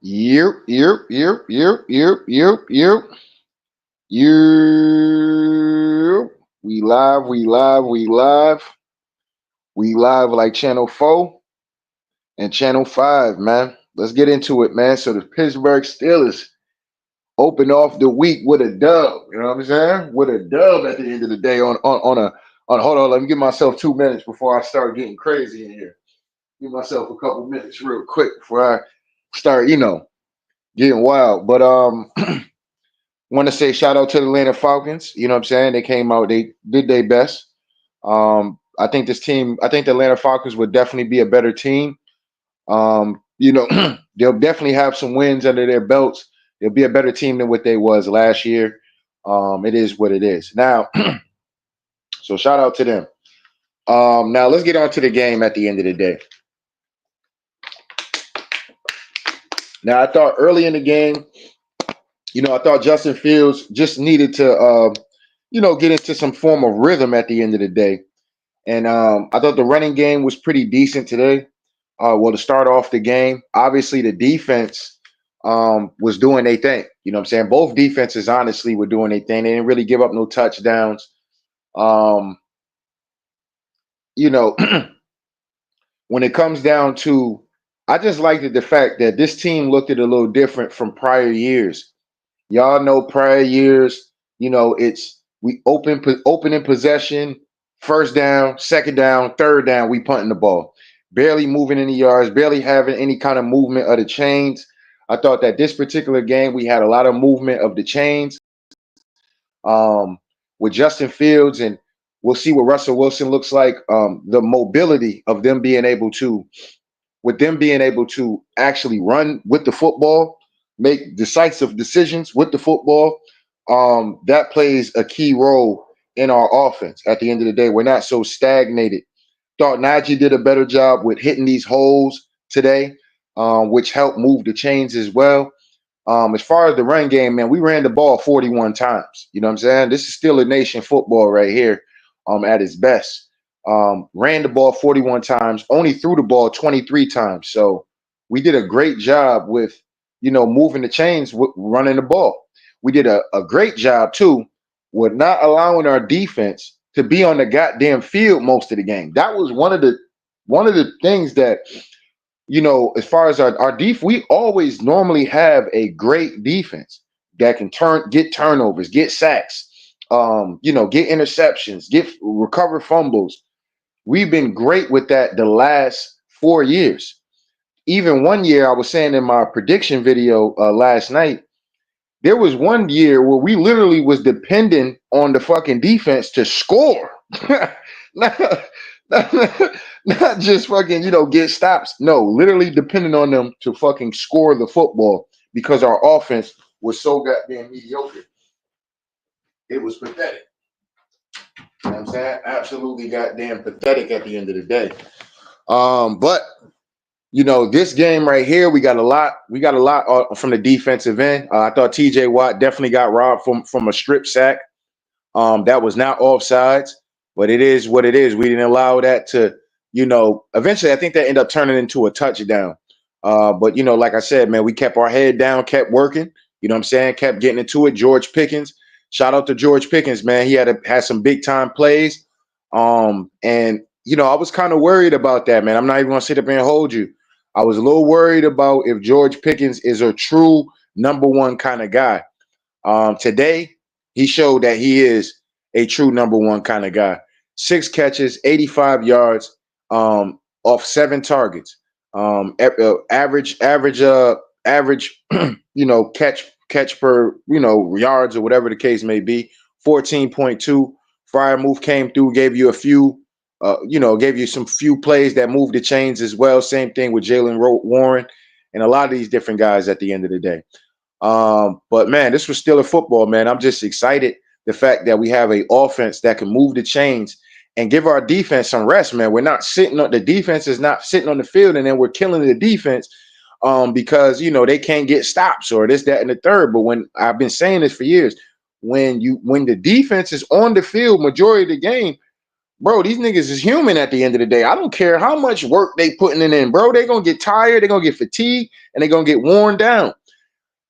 Yep, yep, yep, yep, yep, yep, yep, yep. We live, we live, we live. We live like Channel 4 and Channel 5, man. Let's get into it, man. So the Pittsburgh Steelers open off the week with a dub. You know what I'm saying? With a dub at the end of the day on hold on, let me give myself 2 minutes before I start getting crazy in here. Give myself a couple minutes real quick before I start, getting wild. But want to say shout out to the Atlanta Falcons. You know what I'm saying? They came out, they did their best. I think the Atlanta Falcons would definitely be a better team. They'll definitely have some wins under their belts. They'll be a better team than what they was last year. It is what it is. Now, so shout out to them. Now let's get on to the game at the end of the day. Now, I thought early in the game, I thought Justin Fields just needed to, get into some form of rhythm at the end of the day. And I thought the running game was pretty decent today. To start off the game, obviously the defense was doing their thing. You know what I'm saying? Both defenses, honestly, were doing their thing. They didn't really give up no touchdowns. Um, you know, when it comes down to, I just liked the fact that this team looked at it a little different from prior years. Y'all know prior years, it's we open in possession, first down, second down, third down, we punting the ball. Barely moving any yards, barely having any kind of movement of the chains. I thought that this particular game we had a lot of movement of the chains um, with Justin Fields, and we'll see what Russell Wilson looks like. The mobility of them being able to with them being able to actually run with the football, make decisive decisions with the football, that plays a key role in our offense. At the end of the day, we're not so stagnated. Thought Najee did a better job with hitting these holes today, which helped move the chains as well. As far as the run game, man, we ran the ball 41 times. You know what I'm saying? This is still a nation football right here at its best. Ran the ball 41 times, only threw the ball 23 times. So we did a great job with, moving the chains, running the ball. We did a great job, too, with not allowing our defense to be on the goddamn field most of the game. That was one of the things that as far as our def, we always normally have a great defense that can get turnovers, get sacks, get interceptions, get recover fumbles. We've been great with that the last 4 years. Even one year, I was saying in my prediction video last night, there was one year where we literally was depending on the fucking defense to score. not, not just fucking, get stops. No, literally depending on them to fucking score the football because our offense was so goddamn mediocre. It was pathetic. You know what I'm saying? Absolutely goddamn pathetic at the end of the day. But this game right here, we got a lot. We got a lot from the defensive end. I thought T.J. Watt definitely got robbed from a strip sack. That was not offsides, but it is what it is. We didn't allow that to, eventually I think that ended up turning into a touchdown. But like I said, man, we kept our head down, kept working. You know what I'm saying? Kept getting into it. George Pickens, shout out to George Pickens, man. He had some big time plays. And I was kind of worried about that, man. I'm not even gonna sit up here and hold you. I was a little worried about if George Pickens is a true number one kind of guy. Today, he showed that he is a true number one kind of guy. 6 catches, 85 yards, off 7 targets. Average, catch per, yards or whatever the case may be. 14.2. Fire move came through, gave you a few, gave you some few plays that moved the chains as well. Same thing with Jalen Warren and a lot of these different guys at the end of the day. But man, this was still a football, man. I'm just excited the fact that we have a offense that can move the chains and give our defense some rest, man. We're not sitting on the defense is not sitting on the field and then we're killing the defense because they can't get stops or this, that, and the third. But when I've been saying this for years, when the defense is on the field majority of the game, bro, these niggas is human at the end of the day. I don't care how much work they putting in, bro. They gonna get tired, they gonna get fatigued, and they gonna get worn down.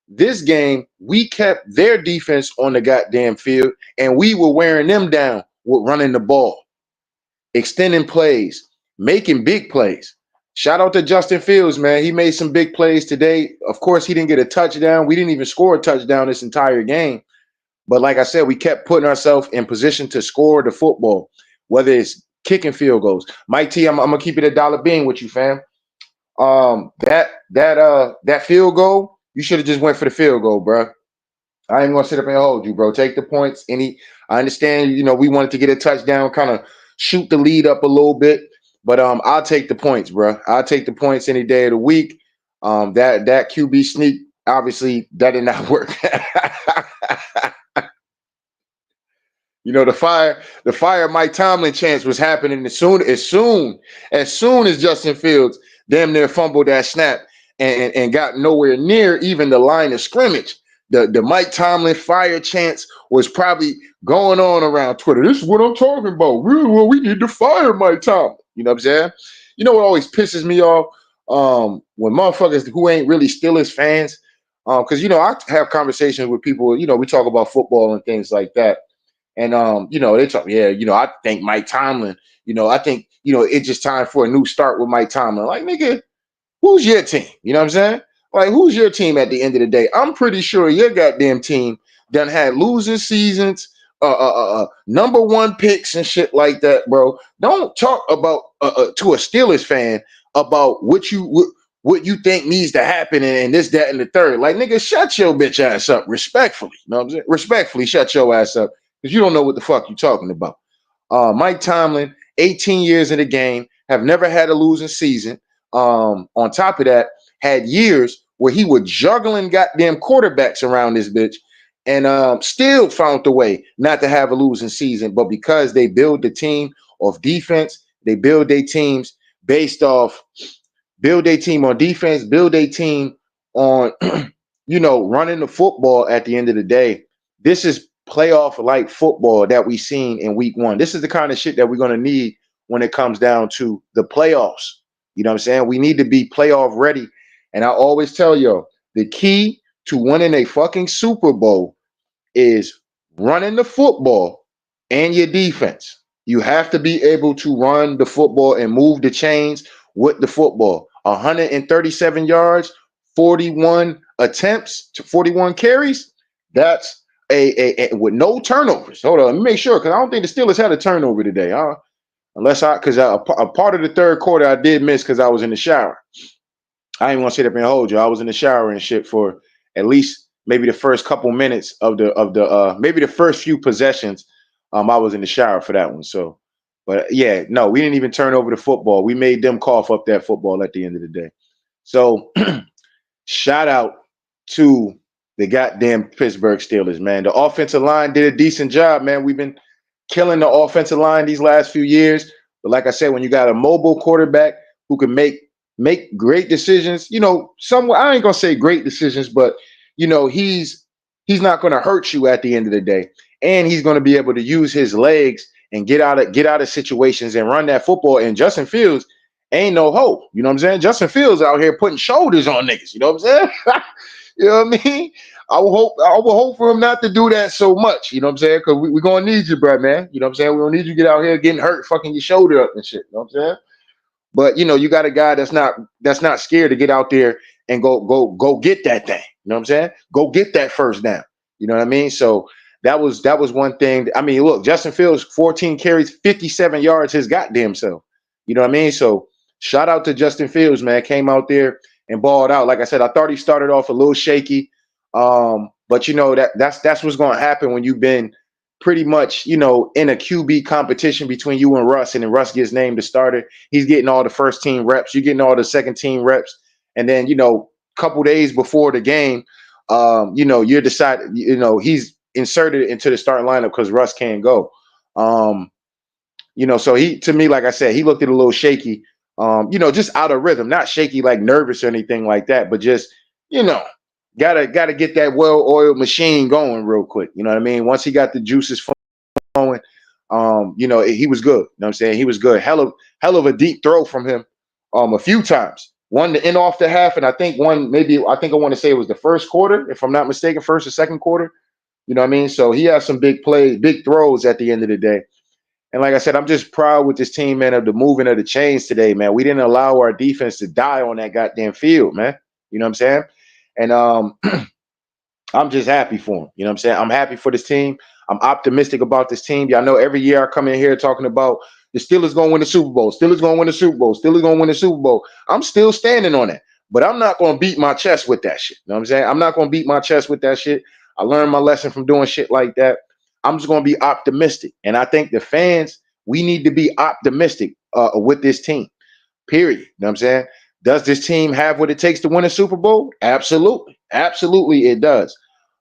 This game, we kept their defense on the goddamn field, and we were wearing them down with running the ball, extending plays, making big plays. Shout out to Justin Fields, man. He made some big plays today. Of course, he didn't get a touchdown. We didn't even score a touchdown this entire game. But like I said, we kept putting ourselves in position to score the football, whether it's kicking field goals. Mike T, I'm gonna keep it a dollar bean with you, fam. That field goal, you should have just went for the field goal, bro. I ain't gonna sit up and hold you, bro. Take the points. I understand, we wanted to get a touchdown, kind of shoot the lead up a little bit, but I'll take the points, bro. I'll take the points any day of the week. That QB sneak, obviously, that did not work. The fire Mike Tomlin chance was happening as soon as Justin Fields damn near fumbled that snap and got nowhere near even the line of scrimmage. The Mike Tomlin fire chance was probably going on around Twitter. This is what I'm talking about. We need to fire Mike Tomlin. You know what I'm saying? You know what always pisses me off? When motherfuckers who ain't really Steelers fans, because I have conversations with people. We talk about football and things like that. And they talk, yeah, I think Mike Tomlin, I think, it's just time for a new start with Mike Tomlin. Like, nigga, who's your team? You know what I'm saying? Like, who's your team at the end of the day? I'm pretty sure your goddamn team done had losing seasons, number one picks and shit like that, bro. Don't talk about to a Steelers fan about what you think needs to happen and this, that, and the third. Like, nigga, shut your bitch ass up, respectfully. You know what I'm saying? Respectfully, shut your ass up because you don't know what the fuck you talking about. Mike Tomlin, 18 years in the game, have never had a losing season. On top of that, had years where he was juggling goddamn quarterbacks around this bitch and still found a way not to have a losing season. But because they build the team of defense, they build their teams based off, build their team on defense, build their team on, running the football at the end of the day. This is playoff like football that we seen in week one. This is the kind of shit that we're going to need when it comes down to the playoffs. You know what I'm saying? We need to be playoff ready. And I always tell y'all, the key to winning a fucking Super Bowl is running the football and your defense. You have to be able to run the football and move the chains with the football. 137 yards, 41 attempts to 41 carries. That's a with no turnovers. Hold on, let me make sure because I don't think the Steelers had a turnover today. Because a part of the third quarter I did miss because I was in the shower. I didn't want to sit up and hold you. I was in the shower and shit for at least maybe the first couple minutes of the maybe the first few possessions. I was in the shower for that one. So, but yeah, no, we didn't even turn over the football. We made them cough up that football at the end of the day. So, shout out to the goddamn Pittsburgh Steelers, man. The offensive line did a decent job, man. We've been killing the offensive line these last few years. But like I said, when you got a mobile quarterback who can make great decisions, somewhat I ain't gonna say great decisions, but he's not gonna hurt you at the end of the day. And he's gonna be able to use his legs and get out of situations and run that football. And Justin Fields ain't no hope. You know what I'm saying? Justin Fields out here putting shoulders on niggas. You know what I'm saying? You know what I mean? I will hope for him not to do that so much. You know what I'm saying? Because we're gonna need you, bro, man. You know what I'm saying? We're gonna need you to get out here getting hurt, fucking your shoulder up and shit. You know what I'm saying? But you got a guy that's not scared to get out there and go get that thing. You know what I'm saying? Go get that first down. You know what I mean? So that was one thing. I mean, look, Justin Fields, 14 carries, 57 yards, his goddamn self. You know what I mean? So shout out to Justin Fields, man. Came out there and balled out. Like I said, I thought he started off a little shaky. But that's what's going to happen when you've been pretty much, in a QB competition between you and Russ, and then Russ gets named the starter. He's getting all the first team reps. You're getting all the second team reps. And then, couple days before the game, you're decided, he's inserted into the starting lineup because Russ can't go. So he, to me, like I said, he looked a little shaky, just out of rhythm, not shaky, like nervous or anything like that, but just, gotta get that well-oiled machine going real quick. You know what I mean? Once he got the juices flowing, he was good. You know what I'm saying? He was good. Hell of a deep throw from him a few times. One to end off the half, and I think I want to say it was the first quarter, if I'm not mistaken, first or second quarter. You know what I mean? So he has some big plays, big throws at the end of the day. And like I said, I'm just proud with this team, man, of the moving of the chains today, man. We didn't allow our defense to die on that goddamn field, man. You know what I'm saying? And I'm just happy for him. You know what I'm saying? I'm happy for this team. I'm optimistic about this team. Y'all know every year I come in here talking about the Steelers going to win the Super Bowl. Steelers going to win the Super Bowl. Steelers going to win the Super Bowl. I'm still standing on that. But I'm not going to beat my chest with that shit. You know what I'm saying? I'm not going to beat my chest with that shit. I learned my lesson from doing shit like that. I'm just going to be optimistic. And I think the fans, we need to be optimistic with this team, period. You know what I'm saying? Does this team have what it takes to win a Super Bowl? Absolutely. Absolutely, it does.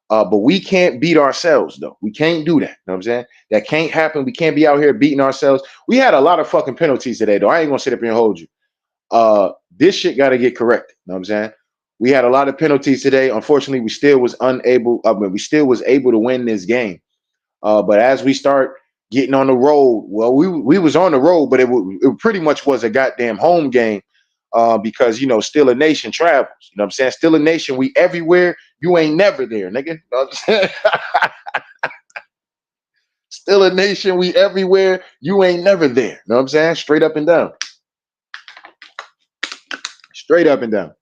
But we can't beat ourselves, though. We can't do that. You know what I'm saying? That can't happen. We can't be out here beating ourselves. We had a lot of fucking penalties today, though. I ain't gonna sit up here and hold you. This shit got to get corrected. You know what I'm saying? We had a lot of penalties today. Unfortunately, we still was able to win this game. But as we start getting on the road, well, we was on the road, but it pretty much was a goddamn home game. Because still a nation travels. You know what I'm saying? Still a nation. We everywhere. You ain't never there, nigga. You know what I'm saying? Still a nation. We everywhere. You ain't never there. You know what I'm saying? Straight up and down. Straight up and down.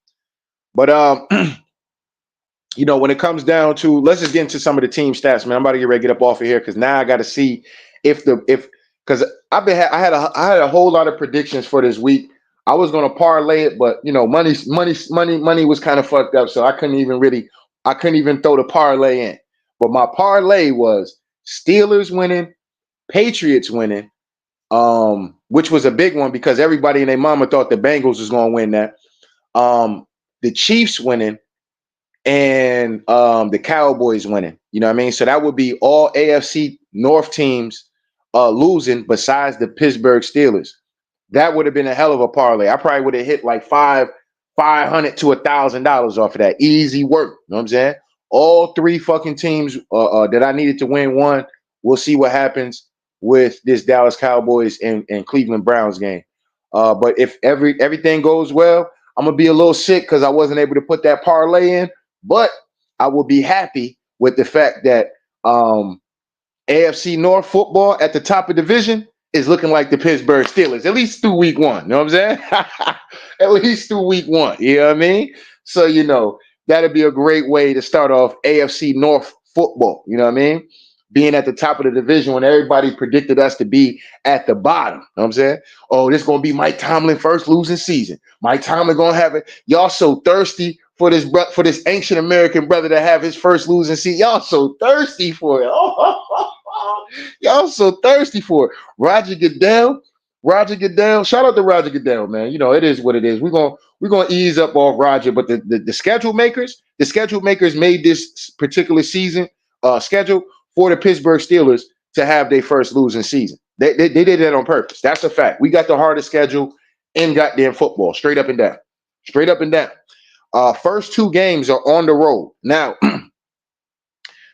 But when it comes down to, let's just get into some of the team stats, man. I'm about to get ready to get up off of here because now I got to see because I had a whole lot of predictions for this week. I was gonna parlay it, but money was kind of fucked up, so I couldn't even throw the parlay in. But my parlay was Steelers winning, Patriots winning, which was a big one because everybody and their mama thought the Bengals was gonna win that. The Chiefs winning, and the Cowboys winning. You know what I mean? So that would be all AFC North teams losing besides the Pittsburgh Steelers. That would have been a hell of a parlay. I probably would have hit like $500 to $1,000 off of that. Easy work. You know what I'm saying? All three fucking teams that I needed to win won. We'll see what happens with this Dallas Cowboys and Cleveland Browns game. But if everything goes well, I'm gonna be a little sick because I wasn't able to put that parlay in. But I will be happy with the fact that AFC North football at the top of the division is looking like the Pittsburgh Steelers, at least through week one. You know what I'm saying? At least through week one. You know what I mean? So, that'd be a great way to start off AFC North football. You know what I mean? Being at the top of the division when everybody predicted us to be at the bottom. You know what I'm saying? Oh, this is going to be Mike Tomlin first losing season. Mike Tomlin going to have it. Y'all so thirsty for this ancient American brother to have his first losing season. Y'all so thirsty for it. Y'all so thirsty for it. Roger Goodell. Shout out to Roger Goodell, man. It is what it is. We're gonna ease up off Roger, but the schedule makers made this particular season schedule for the Pittsburgh Steelers to have their first losing season. They did that on purpose. That's a fact. We got the hardest schedule in goddamn football, straight up and down. Straight up and down. First two games are on the road. Now,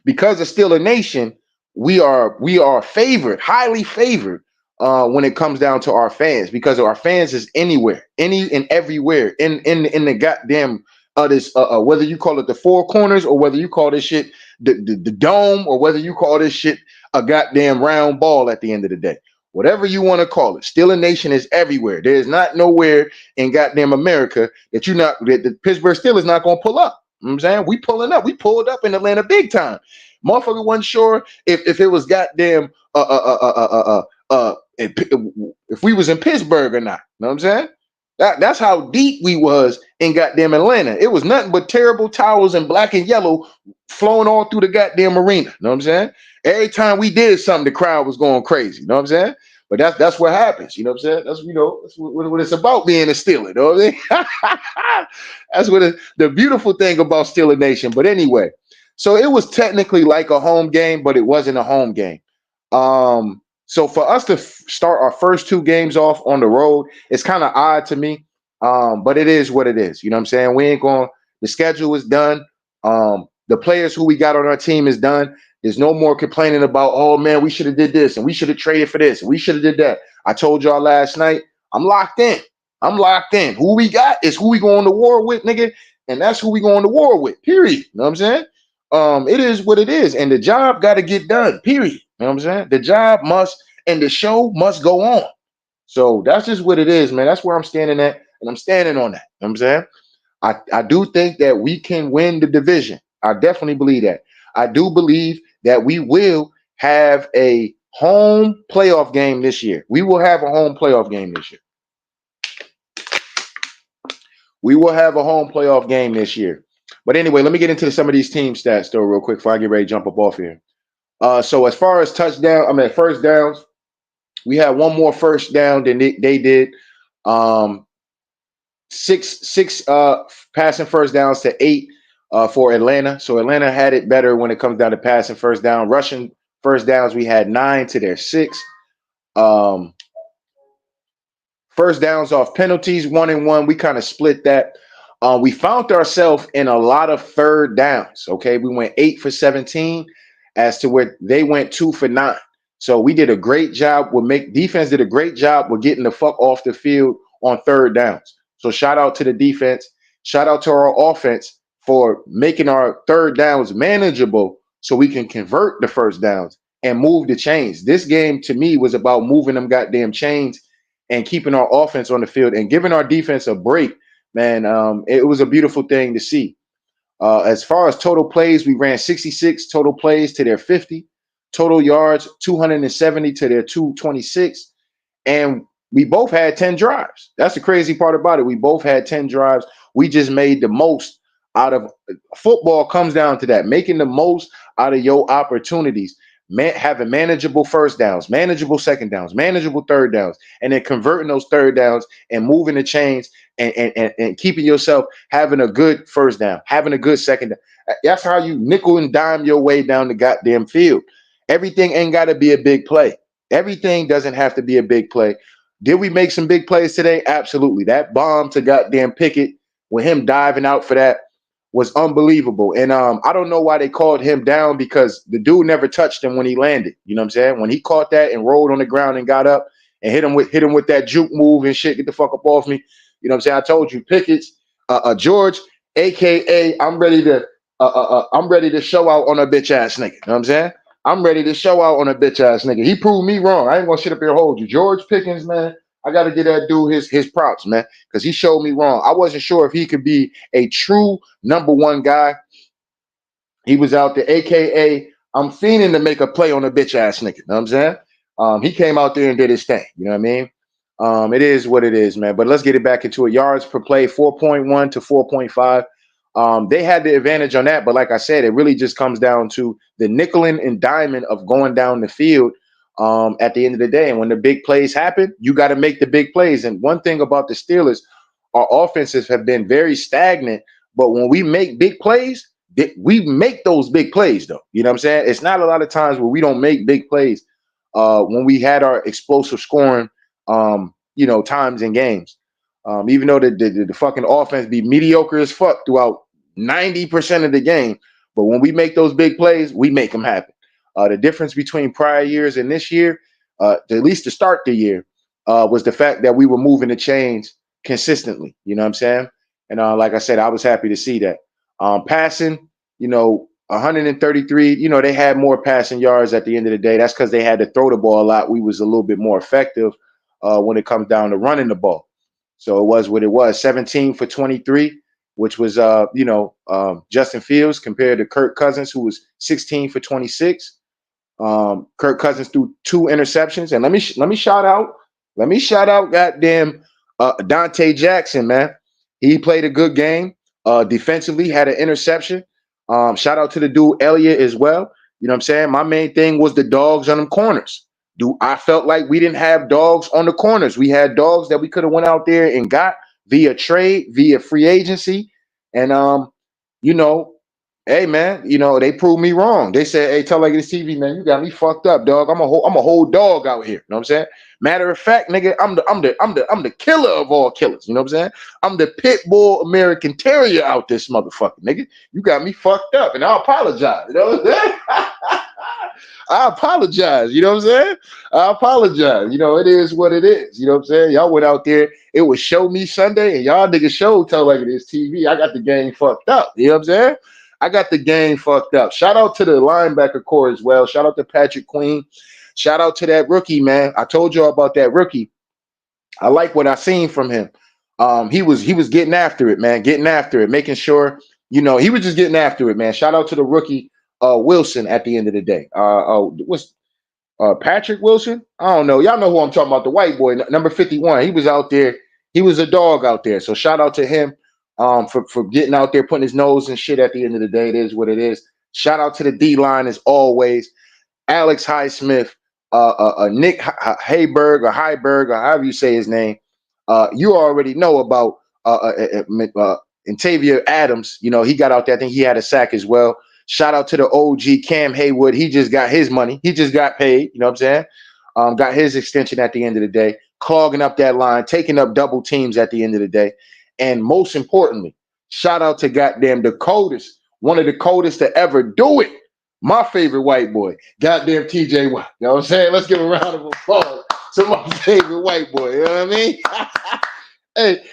because of Steeler Nation, we are favored, highly favored when it comes down to our fans, because our fans is anywhere, any and everywhere in the goddamn this whether you call it the four corners or whether you call this shit the dome or whether you call this shit a goddamn round ball at the end of the day. Whatever you want to call it, Steeler Nation is everywhere. There is not nowhere in goddamn America that the Pittsburgh Steelers not gonna pull up. You know what I'm saying? We pulling up. We pulled up in Atlanta big time. Motherfucker wasn't sure if it was goddamn if we was in Pittsburgh or not. You know what I'm saying? That's how deep we was in goddamn Atlanta. It was nothing but terrible towels and black and yellow flowing all through the goddamn arena. You know what I'm saying? Every time we did something, the crowd was going crazy. You know what I'm saying? But that's what happens. You know what I'm saying? That's that's what it's about being a Steeler. You know what I mean? That's what the beautiful thing about Steeler Nation. But anyway, so it was technically like a home game, but it wasn't a home game. So for us to start our first two games off on the road, it's kind of odd to me. But it is what it is. You know what I'm saying? The schedule is done. The players who we got on our team is done. There's no more complaining about, oh man, we should have did this and we should have traded for this and we should have did that. I told y'all last night, I'm locked in. I'm locked in. Who we got is who we going to war with, nigga. And that's who we going to war with, period. You know what I'm saying? It is what it is. And the job got to get done, period. You know what I'm saying? The job must, and the show must go on. So that's just what it is, man. That's where I'm standing at. And I'm standing on that. You know what I'm saying? I do think that we can win the division. I definitely believe that. I do believe that we will have a home playoff game this year. We will have a home playoff game this year. We will have a home playoff game this year. But anyway, let me get into some of these team stats though, real quick before I get ready to jump up off here. So as far as first downs, we had one more first down than they did. Six passing first downs to 8 for Atlanta. So Atlanta had it better when it comes down to passing first down. Rushing first downs, we had 9 to their 6. First downs off penalties, 1 and 1. We kind of split that. We found ourselves in a lot of third downs. Okay, we went 8 for 17, as to where they went 2 for 9. So we did a great job. Defense did a great job with getting the fuck off the field on third downs. So shout out to the defense. Shout out to our offense for making our third downs manageable so we can convert the first downs and move the chains. This game to me was about moving them goddamn chains and keeping our offense on the field and giving our defense a break, man. It was a beautiful thing to see. As far as total plays, we ran 66 total plays to their 50. Total yards, 270 to their 226. And we both had 10 drives. That's the crazy part about it. We both had 10 drives. We just made the most out of football. Comes down to that, making the most out of your opportunities. Having manageable first downs, manageable second downs, manageable third downs, and then converting those third downs and moving the chains and keeping yourself having a good first down, having a good second down. That's how you nickel and dime your way down the goddamn field. Everything ain't got to be a big play. Everything doesn't have to be a big play. Did we make some big plays today? Absolutely. That bomb to goddamn Pickett with him diving out for that was unbelievable. And I don't know why they called him down, because the dude never touched him when he landed. You know what I'm saying? When he caught that and rolled on the ground and got up and hit him with that juke move and shit, get the fuck up off me. You know what I'm saying? I told you, Pickett's George, aka I'm ready to show out on a bitch ass nigga. You know what I'm saying? I'm ready to show out on a bitch ass nigga. He proved me wrong. I ain't gonna sit up here and hold you. George Pickens, man. I gotta give that dude his props, man, because he showed me wrong. I wasn't sure if he could be a true number one guy. He was out there, aka I'm fiending to make a play on a bitch ass nigga. You know what I'm saying? He came out there and did his thing. You know what I mean? It is what it is, man. But let's get it back into it. Yards per play, 4.1 to 4.5. They had the advantage on that, but like I said, it really just comes down to the nickeling and diming of going down the field at the end of the day. And when the big plays happen, you got to make the big plays. And one thing about the Steelers, our offenses have been very stagnant, but when we make big plays, we make those big plays, though. You know what I'm saying? It's not a lot of times where we don't make big plays when we had our explosive scoring, times in games. Even though the fucking offense be mediocre as fuck throughout 90% of the game, but when we make those big plays, we make them happen. The difference between prior years and this year, at least to start the year, was the fact that we were moving the chains consistently. You know what I'm saying? And like I said, I was happy to see that. Passing, 133, they had more passing yards at the end of the day. That's because they had to throw the ball a lot. We was a little bit more effective when it comes down to running the ball. So it was what it was, 17 for 23, which was, Justin Fields compared to Kirk Cousins, who was 16 for 26. Kirk Cousins threw 2 interceptions. And let me shout out goddamn Dante Jackson, man. He played a good game. Defensively, had an interception. Shout out to the dude Elliott as well. You know what I'm saying? My main thing was the dogs on them corners. I felt like we didn't have dogs on the corners. We had dogs that we could have went out there and got via trade, via free agency. And hey man, they proved me wrong. They said, hey, tell like this TV, man, you got me fucked up, dog. I'm a whole dog out here. You know what I'm saying? Matter of fact, nigga, I'm the killer of all killers. You know what I'm saying? I'm the pit bull American terrier out this motherfucker, nigga. You got me fucked up, and I apologize. You know what I'm saying? I apologize. You know what I'm saying? I apologize. You know, it is what it is. You know what I'm saying? Y'all went out there. It was Show Me Sunday, and y'all niggas show tell like it is TV. I got the game fucked up. You know what I'm saying? I got the game fucked up. Shout out to the linebacker core as well. Shout out to Patrick Queen. Shout out to that rookie, man. I told y'all about that rookie. I like what I seen from him. He was getting after it, man, getting after it, making sure, he was just getting after it, man. Shout out to the rookie Wilson at the end of the day. What's Patrick Wilson? I don't know. Y'all know who I'm talking about, the white boy, number 51. He was out there. He was a dog out there. So shout out to him for getting out there, putting his nose and shit at the end of the day. It is what it is. Shout out to the D line as always. Alex Highsmith, Nick Hayberg or Heiberg or however you say his name. You already know about Intavia Adams. You know, he got out there. I think he had a sack as well. Shout out to the OG Cam Haywood. He just got his money. He just got paid. You know what I'm saying? Got his extension at the end of the day, clogging up that line, taking up double teams at the end of the day. And most importantly, shout out to goddamn the coldest, one of the coldest to ever do it. My favorite white boy, goddamn TJ Watt. You know what I'm saying? Let's give a round of applause to my favorite white boy. You know what I mean?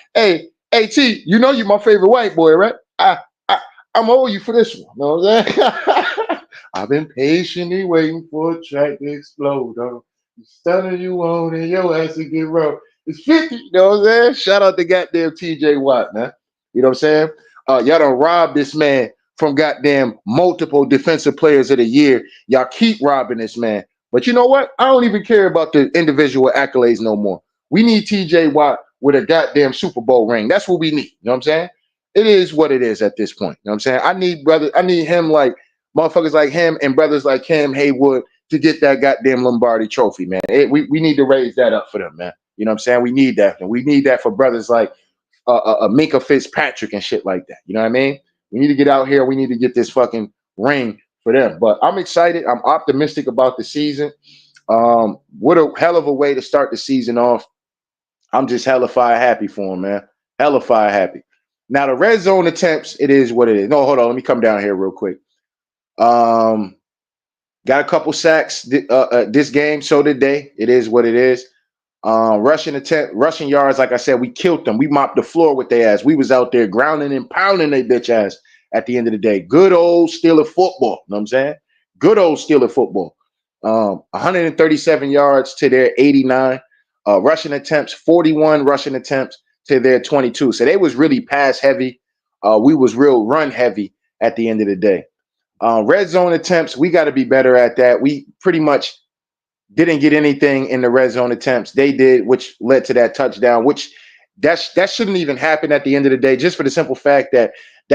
hey, T, you know you my favorite white boy, right? I'm owe you for this one. You know what I'm saying? I've been patiently waiting for a track to explode. You stunning you on and your ass to get rolled. It's 50. You know what I'm saying? Shout out to goddamn TJ Watt, man. You know what I'm saying? Y'all done robbed this man from goddamn multiple defensive players of the year. Y'all keep robbing this man. But you know what? I don't even care about the individual accolades no more. We need TJ Watt with a goddamn Super Bowl ring. That's what we need. You know what I'm saying? It is what it is at this point. You know what I'm saying? I need him like motherfuckers like him and brothers like Cam Haywood to get that goddamn Lombardi trophy, man. We need to raise that up for them, man. You know what I'm saying? We need that. And we need that for brothers like Minka Fitzpatrick and shit like that. You know what I mean? We need to get out here. We need to get this fucking ring for them. But I'm excited. I'm optimistic about the season. What a hell of a way to start the season off. I'm just hella fire happy for him, man. Hella fire happy. Now the red zone attempts, it is what it is. No, hold on. Let me come down here real quick. Got a couple sacks this game. So did they. It is what it is. Rushing yards, like I said, we killed them. We mopped the floor with their ass. We was out there grounding and pounding their bitch ass at the end of the day. Good old Steeler football. You know what I'm saying? Good old Steeler football. 137 yards to their 89. Rushing attempts, 41 rushing attempts to their 22. So they was really pass heavy. We was real run heavy at the end of the day. Red zone attempts, we got to be better at that. We pretty much didn't get anything in the red zone attempts. They did, which led to that touchdown, which that shouldn't even happen at the end of the day, just for the simple fact that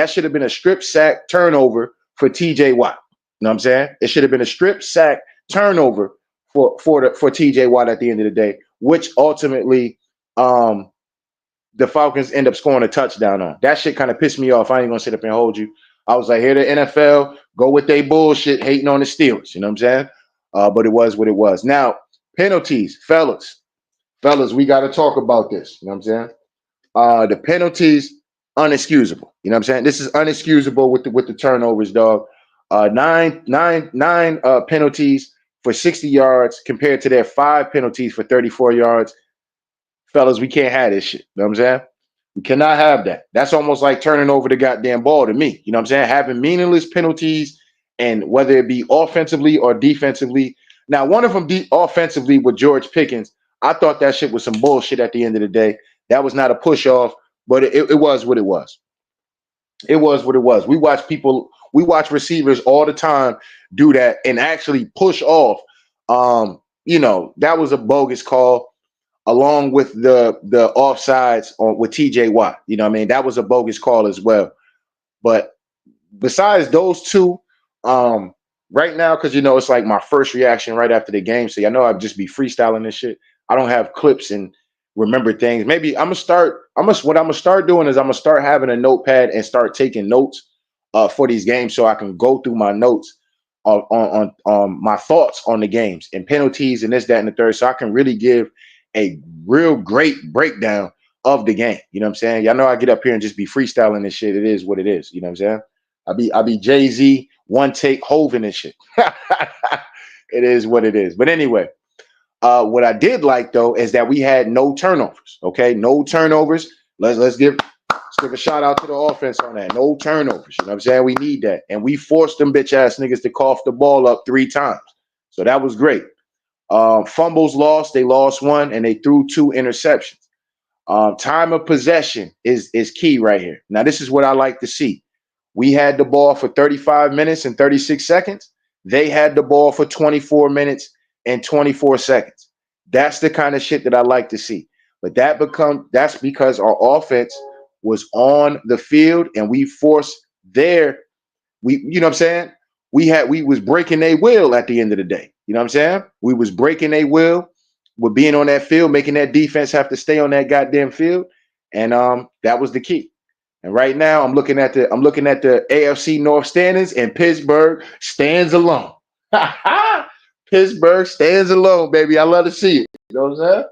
should have been a strip sack turnover for TJ Watt. You know what I'm saying? It should have been a strip sack turnover for TJ Watt at the end of the day, which ultimately the Falcons end up scoring a touchdown on. That shit kind of pissed me off. I ain't gonna sit up and hold you. I was like, here the NFL go with they bullshit, hating on the Steelers. You know what I'm saying? But it was what it was. Now, penalties, fellas, we got to talk about this. You know what I'm saying? The penalties, unexcusable. You know what I'm saying? This is unexcusable with the turnovers, dog. Nine penalties for 60 yards compared to their 5 penalties for 34 yards. Fellas, we can't have this shit. You know what I'm saying? We cannot have that. That's almost like turning over the goddamn ball to me. You know what I'm saying? Having meaningless penalties, and whether it be offensively or defensively. Now, one of them offensively with George Pickens, I thought that shit was some bullshit at the end of the day. That was not a push off, but it was what it was. It was what it was. We watch receivers all the time do that and actually push off. That was a bogus call, along with the offsides with TJ Watt. You know what I mean? That was a bogus call as well. But besides those two, right now, because it's like my first reaction right after the game, so I'd just be freestyling this shit. I don't have clips and remember things. Maybe what I'm gonna start doing is I'm gonna start having a notepad and start taking notes for these games, so I can go through my notes on my thoughts on the games and penalties and this, that, and the third, so I can really give a real great breakdown of the game. You know what I'm saying? Y'all know I get up here and just be freestyling this shit. It is what it is. You know what I'm saying? I be Jay-Z, one take Hoven and shit. It is what it is. But anyway, what I did like though is that we had no turnovers. Okay, no turnovers. Let's give a shout out to the offense on that. No turnovers. You know what I'm saying? We need that. And we forced them bitch ass niggas to cough the ball up 3 times. So that was great. Fumbles lost. They lost one and they threw 2 interceptions. Time of possession is key right here. Now, this is what I like to see. We had the ball for 35 minutes and 36 seconds. They had the ball for 24 minutes and 24 seconds. That's the kind of shit that I like to see. But that's because our offense was on the field and we forced their you know what I'm saying? We was breaking their will at the end of the day. You know what I'm saying? We was breaking their will with being on that field, making that defense have to stay on that goddamn field. And that was the key. And right now I'm looking at the AFC North standings and Pittsburgh stands alone. Pittsburgh stands alone, baby. I love to see it. You know what I'm saying?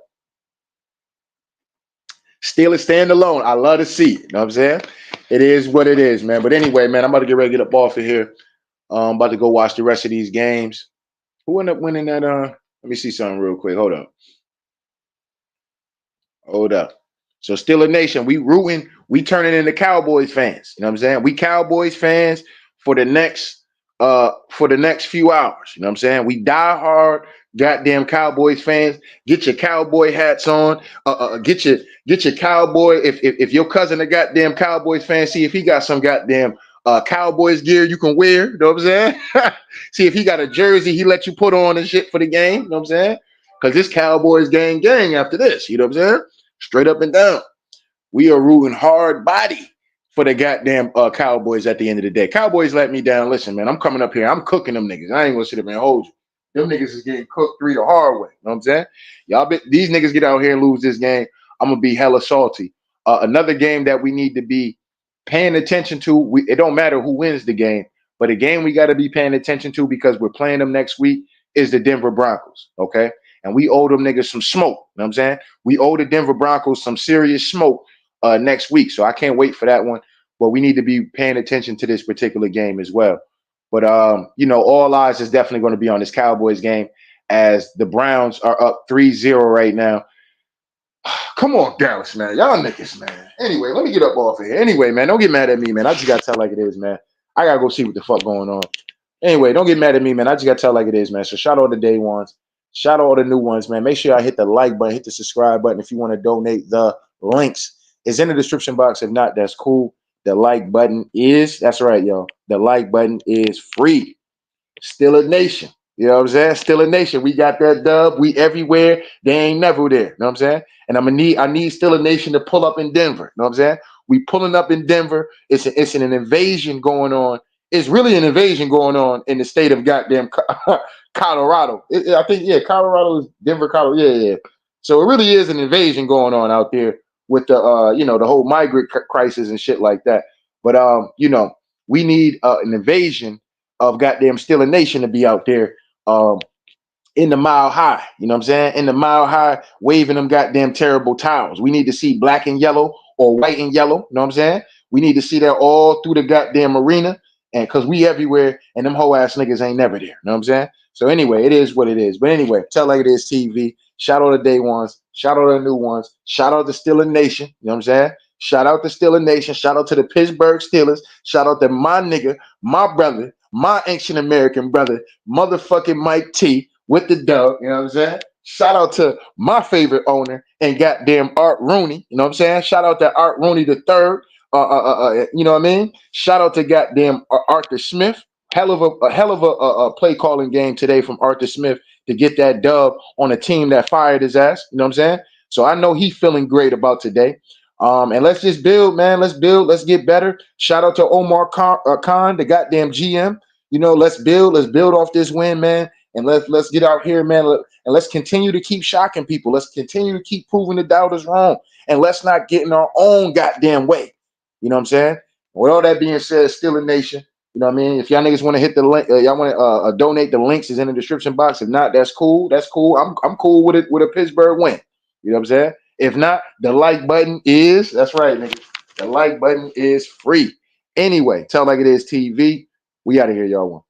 Steelers stand alone. I love to see it. You know what I'm saying? It is what it is, man. But anyway, man, I'm about to get ready to get up off of here. I'm about to go watch the rest of these games. Who ended up winning that? Let me see something real quick. Hold up. Hold up. So Steeler Nation, we turning into Cowboys fans. You know what I'm saying? We Cowboys fans for the next few hours. You know what I'm saying? We die hard, goddamn Cowboys fans. Get your cowboy hats on. Get your cowboy. If your cousin a goddamn Cowboys fan, see if he got some goddamn Cowboys gear you can wear. You know what I'm saying? See if he got a jersey he let you put on and shit for the game. You know what I'm saying? Because this Cowboys gang after this. You know what I'm saying? Straight up and down. We are rooting hard body for the goddamn Cowboys at the end of the day. Cowboys let me down. Listen, man, I'm coming up here. I'm cooking them niggas. I ain't gonna sit up and hold you. Them niggas is getting cooked 3 the hard way. You know what I'm saying? These niggas get out here and lose this game. I'm gonna be hella salty. Another game that we need to be paying attention to. It don't matter who wins the game, but a game we got to be paying attention to because we're playing them next week is the Denver Broncos. Okay. And we owe them niggas some smoke. You know what I'm saying? We owe the Denver Broncos some serious smoke next week. So I can't wait for that one. But we need to be paying attention to this particular game as well. But all eyes is definitely going to be on this Cowboys game as the Browns are up 3-0 right now. Come on, Dallas, man. Y'all niggas, man. Anyway, let me get up off of here. Anyway, man, don't get mad at me, man. I just got to tell like it is, man. I got to go see what the fuck going on. Anyway, don't get mad at me, man. I just got to tell like it is, man. So shout out the day ones. Shout out all the new ones, man. Make sure I hit the like button, hit the subscribe button if you want to donate. The links is in the description box. If not, that's cool. The like button that's right, y'all. The like button is free. Still a nation. You know what I'm saying? Still a nation. We got that dub. We everywhere. They ain't never there. You know what I'm saying? And I need Still a Nation to pull up in Denver. You know what I'm saying? We pulling up in Denver. It's an invasion going on. It's really an invasion going on in the state of goddamn Colorado. I think, yeah, Colorado is Denver, Colorado. Yeah. So it really is an invasion going on out there with the the whole migrant crisis and shit like that. But we need an invasion of goddamn Still a Nation to be out there in the Mile High. You know what I'm saying? In the Mile High, waving them goddamn terrible towels. We need to see black and yellow or white and yellow. You know what I'm saying? We need to see that all through the goddamn arena. And because we everywhere and them whole ass niggas ain't never there. You know what I'm saying? So anyway, it is what it is. But anyway, Tell Like It Is TV. Shout out the day ones. Shout out the new ones. Shout out to Still a Nation. You know what I'm saying? Shout out to Still a Nation. Shout out to the Pittsburgh Steelers. Shout out to my nigga, my brother, my ancient American brother, motherfucking Mike T with the dub. You know what I'm saying? Shout out to my favorite owner and goddamn Art Rooney. You know what I'm saying? Shout out to Art Rooney the third. You know what I mean? Shout out to goddamn Arthur Smith. Hell of a play calling game today from Arthur Smith to get that dub on a team that fired his ass. You know what I'm saying? So I know he's feeling great about today. And let's just build, man. Let's build. Let's get better. Shout out to Omar Khan, the goddamn GM. You know, let's build. Let's build off this win, man. And let's get out here, man. And let's continue to keep shocking people. Let's continue to keep proving the doubters wrong. And let's not get in our own goddamn way. You know what I'm saying? With all that being said, Still a Nation. You know what I mean? If y'all niggas want to hit the link, y'all want to donate, the links is in the description box. If not, that's cool. That's cool. I'm cool with it with a Pittsburgh win. You know what I'm saying? If not, the like button is, that's right, nigga. The like button is free. Anyway, Tell Like It Is TV. We out of here, y'all.